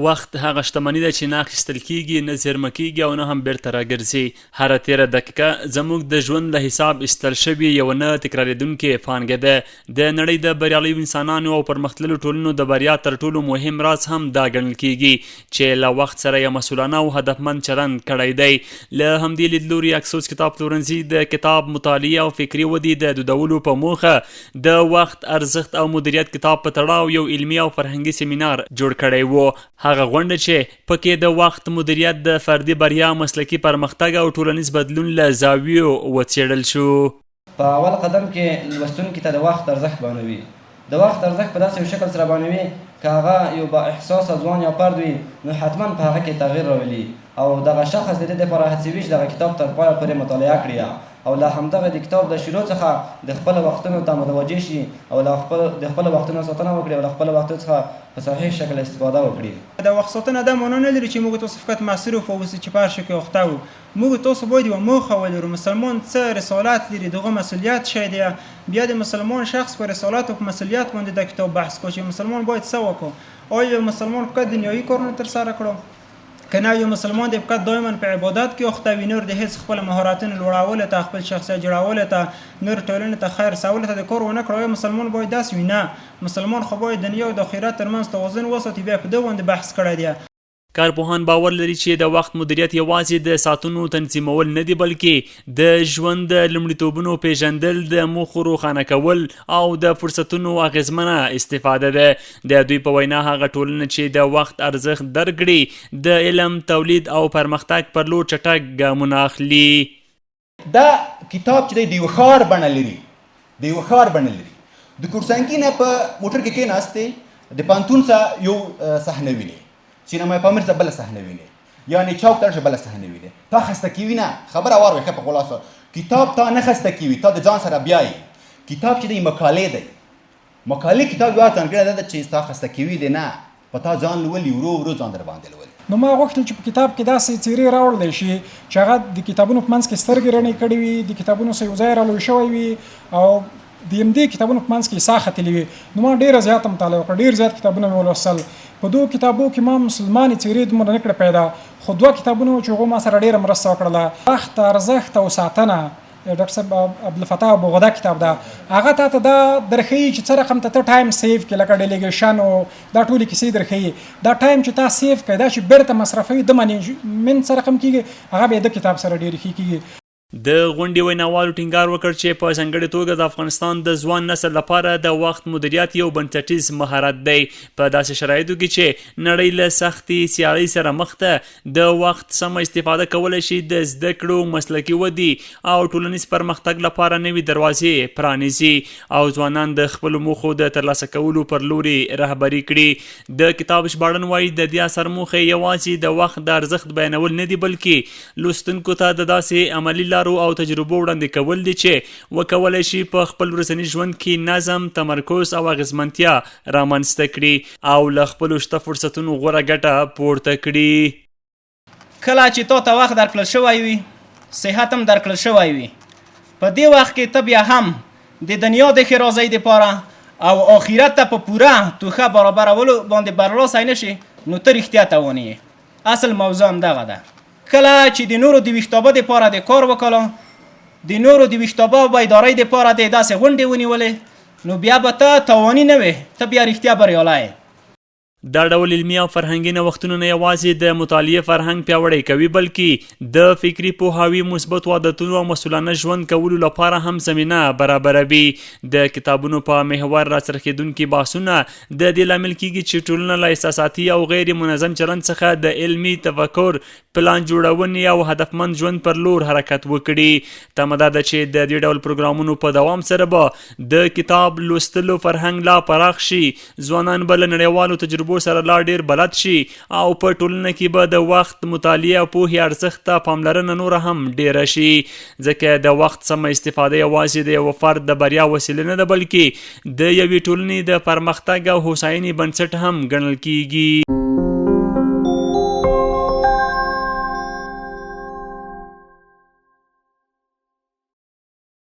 وخت هغه شتمني ده چې نه اخیستل کیږي، نه زیرمه کیږي او نه هم بیرته راګرځي. هره تیره دقیقه زموږ د ژوند له حساب ایستل شوې یوه نه تکرارېدونکې پانګه ده. د نړۍ د بریالیو انسانانو او پرمختللو ټولنو د بریا تر ټولو مهم راز هم دا ګڼل کیږي چې له وخت سره یې مسؤلانه او هدفمند چلند کړی دی. له همدې لیدلوري اکسوس کتاب پلورنځي د کتاب مطالعې او فکري ودې د دودولو په موخه د وخت ارزښت او مدیریت کتاب په تړاو یو علمي او فرهنګي سمینار جوړ کړی و. هغه غونډه چې پکې د وخت مدیریت د فردي بریا، مسلکي پرمختګ او ټولنیز بدلون له زاویو وڅېړل شو. په اول قدم کې لوستونکي ته د وخت ارزښت بیانوي. د وخت ارزښت په داسې یو شکل سره بیانوي که هغه یو با احساسه ځوان یا فرد وي نو حتما په هغه کې تغییر راولي او دغه شخص د دې دپاره هڅوي چې دغه کتاب تر پایه پورې مطالعه کړي او له همدغه د کتاب د شروع څخه د خپلو وختونو ته متوجه شي او د خپلو وختونو ساتنه وکړي او له خپلو وختونو څخه په صحیح شکل استفاده وکړي. د وخت ساتنه دا معنا نه لري چې موږ تاسو فقط مصروف اوسو چې په هر شي کې اخته وو. موږ تاسو باید یوه موخه ولرو. مسلمان څه رسالت لري، دغه مسؤلیت شی دی. بیا د مسلمان شخص په رسالت او په مسؤلیت باندې د کتاب بحث کوي چې مسلمان باید څه وکړو. آیا مسلمان فقط دنیوي کارونه ترسره کړو که نه یو مسلمان دی فقط دایما په عبادت کې اخته وي، نور د هیڅ خپل مهارتونو لوړولو ته، خپل شخصیت جوړولو ته، نور ټولنې ته خیر رسولو ته د کار ونه کړو. مسلمان باید داسې وي؟ نه، مسلمان خو باید دنیا او د آخرت ترمنځ توازن وساتي. بیا په دې باندې بحث کړی دی. کارپوهان باور لري چې د وخت مدیریت یوازې د ساعتونو تنظیمول نه دي، بلکې د ژوند د لومړیتوبونو پیژندل، د موخو روښانه کول او د فرصتونو اغیزمنه استفاده ده. د دوی په وینا هغه ټولنه چې د وخت ارزښت درک کړي د علم، تولید او پرمختګ پر لور چټک ګامونه اخلي. دا کتاب چې دی یو ښار بڼه لري، د یو ښار بڼه لري. د کورسانګي نه په موټر کې کېناستې د پانتون څخه یو صحنه ویني، سینما پامیر ته بله صحنه ویني، یعنې چوک ته راشي بله صحنه ویني. تا خسته کیوي نه، خبره وار وایي ښه په خلاصه. کتاب تا نه خسته کیوي، تا د ځان سره بیایي. کتاب چې دی مقالې دی، مقالې کتاب یوه ځانګړې ده چې تا خسته کیوي دی نه، په تا ځان لولي، ورو ورو ځان در باندې لولي. نو ما غوښتل چې په کتاب کې داسې څیرې راوړلی شي چې هغه د کتابونو په منځ کې سترګې رڼې کړې وي، د کتابونو سره یو ځای رالوی شوی وي او د همدې کتابونو په منځ کې ساه ختلې وي. نو ما ډېره زیاته مطالعه وکړه، ډېر زیات کتابونه مې ولوستل. په دوه کتابو کې ما مسلمانې څیرې دومره نه کړې پیدا، خو دوه کتابونه چې هغو ما سره ډېره مرسته وکړله. وخت ارزښت او ساتنه ډاکټر صاحب عبدالفتاح ابوغدا کتاب ده. هغه تا ته دا درښیي چې څه رقم ته ټایم سیف کړي، لکه ډیلیګیشن او دا ټولې کیسې درښیي. دا ټایم چې تا سیف کړي، دا چې بیرته مصرفوي د منجمنټ څه رقم کېږي، هغه بیا د کتاب سره ډېر ښه کېږي. د غونډې ویناوالو ټینګار وکړ چې په ځانګړې توګه د افغانستان د ځوان نسل لپاره د وخت مدیریت یو بنسټیز مهارت دی. په داسې شرایطو کې چې نړۍ له سختې سیالۍ سره مخ ده، د وخت سمه استفاده کولی شي د زده کړو، مسلکي ودې او ټولنیز پرمختګ لپاره نوې دروازې پرانیزي او ځوانان د خپلو موخو د ترلاسه کولو پر لوري رهبري کړي. د کتاب ژباړن وایي د دې اثر موخه یوازې د وخت د ارزښت بیانول نه دي، بلکې لوستونکو ته د داسې عملي لارو او تجربو وړاندې کول دي چې وکولی شي په خپل ورځني ژوند کې نظم، تمرکز او اغیزمنتیا رامنځته کړي او له خپلو شته فرصتونو غوره ګټه پورته کړي. کله چې تا ته وخت درکړل شوی وي، صحت هم درکړل شوی وي، په دې وخت کې ته بیا هم د دنیا د ښېرازۍ دپاره او آخرت ته په پوره توښه برابرولو باندې برلاسی نه شي، نو ته رښتیا تواني یې. اصل موضوع هم دغه ده. کله چې د نورو د ویښتابه دپاره د کار وکړو، د نورو د ویښتابه او بیدارۍ دپاره د داسې غونډې ونیولې، نو بیا به ته تواني نه وې، ته بیا رښتیا بریالی یې. دا ډول علمي او فرهنګي نوښتونه نه یوازې د مطالعې فرهنګ پیاوړی کوي، بلکې د فکري پوهاوي، مثبتو عادتونو او مسؤلانه ژوند کولو لپاره هم زمینه برابروي. د کتابونو په محور راڅرخېدونکي بحثونه د دې لامل کیږي چې ټولنه له احساساتي او غیر منظم چلند څخه د علمي تفکر، پلان جوړونې او هدفمند ژوند پر لور حرکت وکړي. تمه دا ده چې د دې ډول پروګرامونو په دوام سره به د کتاب لوستلو فرهنګ لا پراخ شي، ځوانان به له نړیوالو تجربو سره لا ډیر بلد شي او په ټولنه کې به د وخت مطالعه او پوهې ارزښت ته پاملرنه نوره هم ډیره شي، ځکه د وخت سمه استفاده یوازې د یو فرد د بریا وسیله نه ده، بلکې د یوې ټولنې د پرمختګ او هوساینې بنسټ هم ګڼل کیږي.